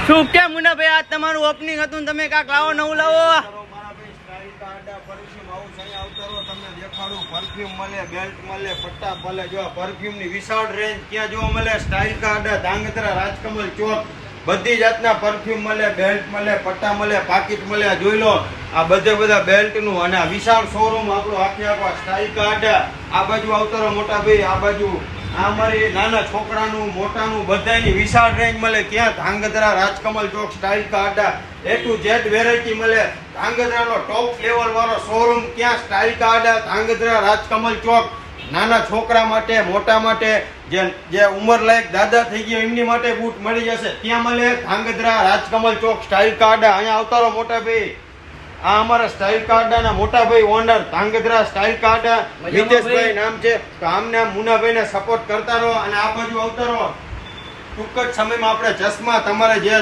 શું કે મુનાભાઈ આજ તમારું ઓપનિંગ હતું ને તમે કાંક લાવો નવું લાવો? પરફ્યુમ મળે, બેલ્ટ મળે, પટ્ટા મળે, જો પરફ્યુમ ની વિશાળ રેન્જ ક્યાં જોવા મળે? સ્ટાઇલ કાર્ડ, ધાંગધ્રા, રાજકમલ ચોક, બધી જાતના પરફ્યુમ મળે, બેલ્ટ મળે, પટ્ટા મળે, પાકીટ મળે. જોઈ લો આ બધા બેલ્ટ નું અને આ વિશાળ શોરૂમ આપણો આખો સ્ટાઇલ કાર્ડ. આ બાજુ અવતરો મોટા ભાઈ, આ બાજુ આ અમારી નાના છોકરાનું મોટાનું બધાની વિશાળ રેન્જ મળે. ક્યાં? Dhrangadhra, Rajkamal chowk, style card, A to Z variety મળે. ધાંગધ્રાનો ટોપ લેવલ વાળો શોરૂમ ક્યાં? Style card, Dhrangadhra, Rajkamal chowk. નાના છોકરા માટે, મોટા માટે, જે ઉંમર લાયક દાદા થઈ ગયા એમની માટે બૂટ મળી જશે. ત્યાં મળે ધાંગધ્રા, રાજકમલ ચોક, સ્ટાઇલ કાર્ડ. અહીંયા અવતારો મોટા ભાઈ, આ અમારા સ્ટાઇલ કાર્ડ ના મોટા ભાઈ ઓનર ધાંગધ્રા સ્ટાઇલ કાર્ડ મિતેશભાઈ નામ છે. તો આમને મુનાભાઈ ને સપોર્ટ કરતા રહો અને આ બાજુ અવતારો. ટૂંક જ સમયમાં આપણે ચશ્મા તમારે જે